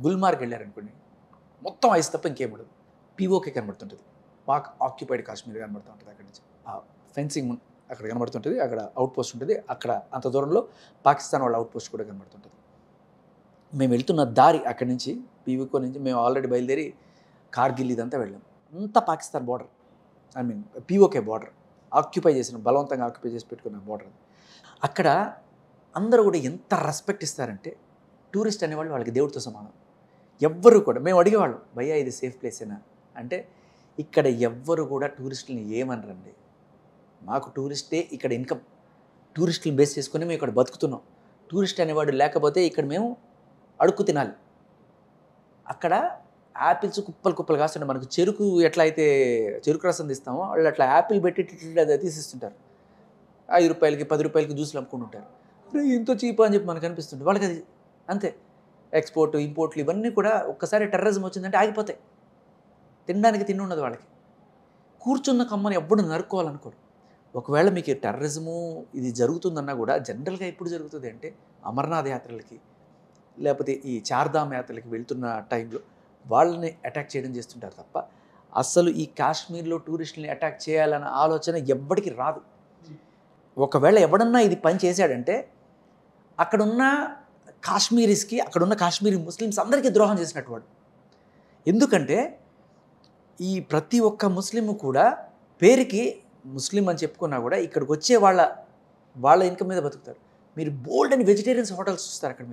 గుల్మార్గ్ వెళ్ళారనుకోండి, మొత్తం ఐస్ తప్ప ఇంకేముండదు. పీఓకే కనబడుతుంటుంది, పాక్ ఆక్యుపైడ్ కాశ్మీర్ కనబడుతూ ఉంటుంది. అక్కడి నుంచి ఆ ఫెన్సింగ్ అక్కడ కనబడుతుంటుంది, అక్కడ అవుట్ పోస్ట్ ఉంటుంది, అక్కడ అంత దూరంలో పాకిస్తాన్ వాళ్ళ అవుట్ పోస్ట్ కూడా కనబడుతుంటుంది. మేము వెళ్తున్న దారి అక్కడి నుంచి పీవీకో నుంచి మేము ఆల్రెడీ బయలుదేరి కార్గిల్ ఇదంతా వెళ్ళాం. అంతా Pakistan border, I mean PoK border, occupy చేసిన, బలవంతంగా ఆక్యుపై చేసి పెట్టుకున్న బార్డర్. అక్కడ అందరూ కూడా ఎంత రెస్పెక్ట్ ఇస్తారంటే, టూరిస్ట్ అనేవాళ్ళు వాళ్ళకి దేవుడితో సమానం. ఎవ్వరు కూడా, మేము అడిగేవాళ్ళం, భయ్యా ఇది సేఫ్ ప్లేసేనా అంటే, ఇక్కడ ఎవ్వరు కూడా టూరిస్టులని ఏమనరండి. మాకు టూరిస్టే ఇక్కడ ఇన్కమ్, టూరిస్టులను బేస్ చేసుకొని మేము ఇక్కడ బతుకుతున్నాం. టూరిస్ట్ అనేవాడు లేకపోతే ఇక్కడ మేము అడుక్కు తినాలి. అక్కడ యాపిల్స్ కుప్పలు కుప్పలు కాస్తుంటాయి. మనకు చెరుకు ఎట్లా అయితే చెరుకు రసం తీస్తామో వాళ్ళు అట్లా యాపిల్ పెట్టి అది తీసిస్తుంటారు. 5 రూపాయలకి 10 రూపాయలకి జ్యూసులు అమ్ముకుంటుంటారు. ఇంత చీప్ అని చెప్పి మనకు అనిపిస్తుంది. వాళ్ళకి అది అంతే. ఎక్స్పోర్ట్ ఇంపోర్ట్లు ఇవన్నీ కూడా ఒక్కసారి టెర్రరిజం వచ్చిందంటే ఆగిపోతాయి. తినడానికి తిండి ఉండదు వాళ్ళకి. కూర్చున్న కమ్మని ఎప్పుడు నరుక్కోవాలనుకోరు. ఒకవేళ మీకు టెర్రరిజము ఇది జరుగుతుందన్నా కూడా జనరల్గా ఎప్పుడు జరుగుతుంది అంటే, అమర్నాథ్ యాత్రలకి లేకపోతే ఈ చార్ధామ్ యాత్రలకి వెళ్తున్న టైంలో వాళ్ళని అటాక్ చేయడం చేస్తుంటారు తప్ప, అస్సలు ఈ కాశ్మీర్లో టూరిస్టులని అటాక్ చేయాలన్న ఆలోచన ఎవ్వడికి రాదు. ఒకవేళ ఎవడన్నా ఇది పని చేశాడంటే అక్కడున్న కాశ్మీరీస్కి, అక్కడున్న కాశ్మీరీ ముస్లిమ్స్ అందరికీ ద్రోహం చేసినట్టు వాడు. ఎందుకంటే ఈ ప్రతి ఒక్క ముస్లిము కూడా పేరుకి ముస్లిం అని చెప్పుకున్నా కూడా ఇక్కడికి వచ్చే వాళ్ళ ఇన్కమ్ మీద బతుకుతారు. మీరు బోల్డ్ అని వెజిటేరియన్స్ హోటల్స్ చూస్తారు అక్కడ.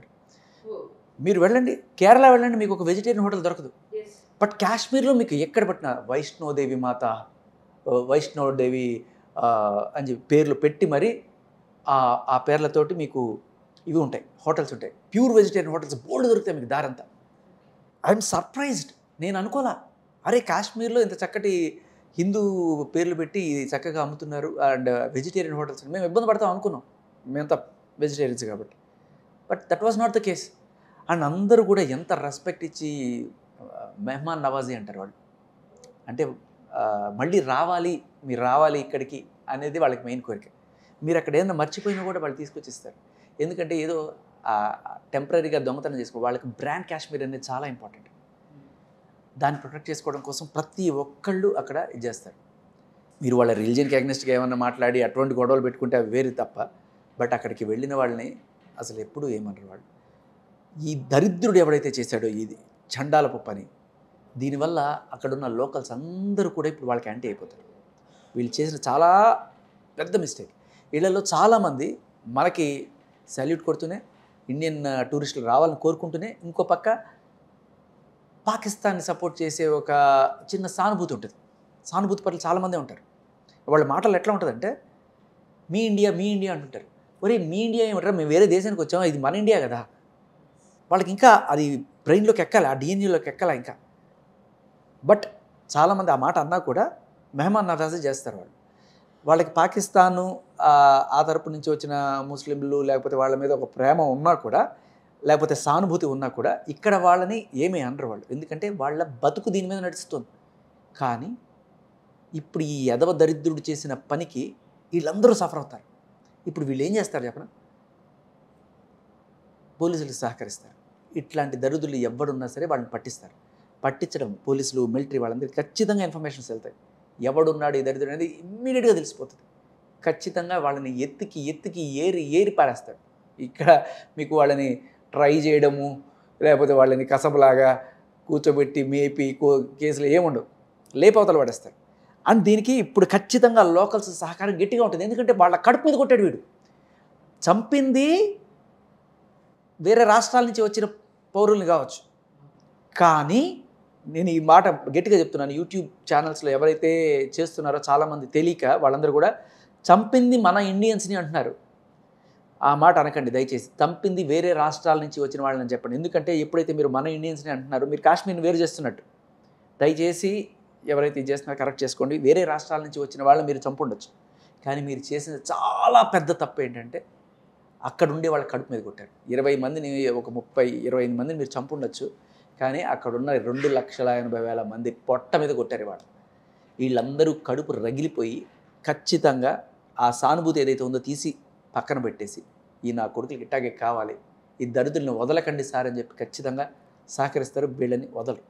మీరు వెళ్ళండి, కేరళ వెళ్ళండి, మీకు ఒక వెజిటేరియన్ హోటల్ దొరకదు. బట్ కాశ్మీర్లో మీకు ఎక్కడ పట్టిన వైష్ణోదేవి మాత, వైష్ణోదేవి అని చెప్పి పేర్లు పెట్టి మరి ఆ పేర్లతోటి మీకు ఇవి ఉంటాయి, హోటల్స్ ఉంటాయి, ప్యూర్ వెజిటేరియన్ హోటల్స్ బోల్డ్ దొరుకుతాయి మీకు దారంతా. I'm surprised. నేను అనుకోలే, అరే కాశ్మీర్లో ఇంత చక్కటి హిందూ పేర్లు పెట్టి చక్కగా అమ్ముతున్నారు అండ్ వెజిటేరియన్ హోటల్స్, మేము ఇబ్బంది పడతాం అనుకున్నాం, మేమంతా వెజిటేరియన్స్ కాబట్టి. But that was not the case. And అందరూ కూడా ఎంత రెస్పెక్ట్ ఇచ్చి, మెహమాన్ నవాజీ అంటారు వాళ్ళు. అంటే మళ్ళీ రావాలి, మీరు రావాలి ఇక్కడికి అనేది వాళ్ళకి మెయిన్ కోరిక. మీరు అక్కడ ఏదైనా మర్చిపోయినా కూడా వాళ్ళు తీసుకొచ్చి ఇస్తారు. ఎందుకంటే ఏదో టెంపరీగా దొంగతనం చేసుకో, వాళ్ళకి బ్రాండ్ కాశ్మీర్ అనేది చాలా ఇంపార్టెంట్. దాన్ని ప్రొటెక్ట్ చేసుకోవడం కోసం ప్రతి ఒక్కళ్ళు అక్కడ ఇది చేస్తారు. మీరు వాళ్ళ రిలీజియన్కి అగ్నెస్ట్గా ఏమన్నా మాట్లాడి అటువంటి గొడవలు పెట్టుకుంటే అవి వేరు తప్ప, బట్ అక్కడికి వెళ్ళిన వాళ్ళని అసలు ఎప్పుడూ ఏమన్నారు వాళ్ళు. ఈ దరిద్రుడు ఎవడైతే చేశాడో ఇది చండాలపు పని, దీనివల్ల అక్కడున్న లోకల్స్ అందరూ కూడా ఇప్పుడు వాళ్ళకి యాంటీ అయిపోతారు. వీళ్ళు చేసిన చాలా పెద్ద మిస్టేక్. వీళ్ళల్లో చాలామంది మనకి సాల్యూట్ కొడుతూనే, ఇండియన్ టూరిస్టులు రావాలని కోరుకుంటూనే, ఇంకో పక్క పాకిస్తాన్ని సపోర్ట్ చేసే ఒక చిన్న సానుభూతి ఉంటుంది. సానుభూతి పట్ల చాలామందే ఉంటారు. వాళ్ళ మాటలు ఎట్లా ఉంటుందంటే, మీ ఇండియా మీ ఇండియా అంటుంటారు. ఒరే మీ ఇండియా ఏమంటారా, మేము వేరే దేశానికి వచ్చాము, ఇది మన ఇండియా కదా. వాళ్ళకి ఇంకా అది బ్రెయిన్లోకి ఎక్కాలి, ఆ డిఎన్ఏలోకి ఎక్కాలి ఇంకా. బట్ చాలామంది ఆ మాట అన్నా కూడా మెహమాన్ నవాజీ చేస్తారు వాళ్ళు. వాళ్ళకి పాకిస్తాను ఆ తరపు నుంచి వచ్చిన ముస్లింలు లేకపోతే వాళ్ళ మీద ఒక ప్రేమ ఉన్నా కూడా, లేకపోతే సానుభూతి ఉన్నా కూడా, ఇక్కడ వాళ్ళని ఏమీ అనరు వాళ్ళు. ఎందుకంటే వాళ్ళ బతుకు దీని మీద నడుస్తుంది. కానీ ఇప్పుడు ఈ యదవ దరిద్రుడు చేసిన పనికి వీళ్ళందరూ సఫర్ అవుతారు. ఇప్పుడు వీళ్ళు ఏం చేస్తారు చెప్పనా, పోలీసులకు సహకరిస్తారు. ఇట్లాంటి దరిద్రులు ఎవడున్నా సరే వాళ్ళని పట్టిస్తారు. పట్టించడం పోలీసులు, మిలిటరీ వాళ్ళందరికీ ఖచ్చితంగా ఇన్ఫర్మేషన్స్ వెళ్తాయి. ఎవడున్నాడు ఈ దరిద్రుడు అనేది ఇమ్మీడియట్గా తెలిసిపోతుంది. ఖచ్చితంగా వాళ్ళని ఎత్తికి ఏరి పారేస్తాడు. ఇక్కడ మీకు వాళ్ళని ట్రై చేయడము, లేకపోతే వాళ్ళని కసబలాగా కూర్చోబెట్టి మేపి కేసులు ఏముండవు, లేపవతలు పడేస్తారు. అండ్ దీనికి ఇప్పుడు ఖచ్చితంగా లోకల్స్ సహకారం గట్టిగా ఉంటుంది. ఎందుకంటే వాళ్ళ కడుపు మీద కొట్టాడు వీడు. చంపింది వేరే రాష్ట్రాల నుంచి వచ్చిన పౌరుల్ని కావచ్చు, కానీ నేను ఈ మాట గట్టిగా చెప్తున్నాను, యూట్యూబ్ ఛానల్స్లో ఎవరైతే చేస్తున్నారో చాలామంది తెలియక వాళ్ళందరూ కూడా చంపింది మన ఇండియన్స్ని అంటున్నారు. ఆ మాట అనకండి దయచేసి. చంపింది వేరే రాష్ట్రాల నుంచి వచ్చిన వాళ్ళని చెప్పండి. ఎందుకంటే ఎప్పుడైతే మీరు మన ఇండియన్స్ని అంటున్నారో మీరు కాశ్మీర్ని వేరు చేస్తున్నట్టు. దయచేసి ఎవరైతే ఇది చేస్తున్నారో కరెక్ట్ చేసుకోండి. వేరే రాష్ట్రాల నుంచి వచ్చిన వాళ్ళని మీరు చంపుండొచ్చు, కానీ మీరు చేసిన చాలా పెద్ద తప్పు ఏంటంటే అక్కడ ఉండే వాళ్ళ కడుపు మీద కొట్టారు. 20 మందిని, ఒక 30-25 మందిని మీరు చంపుండొచ్చు, కానీ అక్కడున్న 2,80,000 మంది పొట్ట మీద కొట్టారు వాళ్ళు. వీళ్ళందరూ కడుపు రగిలిపోయి ఖచ్చితంగా ఆ సానుభూతి ఏదైతే ఉందో తీసి పక్కన పెట్టేసి, ఈ నా కొడుకులకి ఇట్టాగే కావాలి, ఈ దరిద్రులను వదలకండి సార్ అని చెప్పి ఖచ్చితంగా సహకరిస్తారు, వీళ్ళని వదలరు.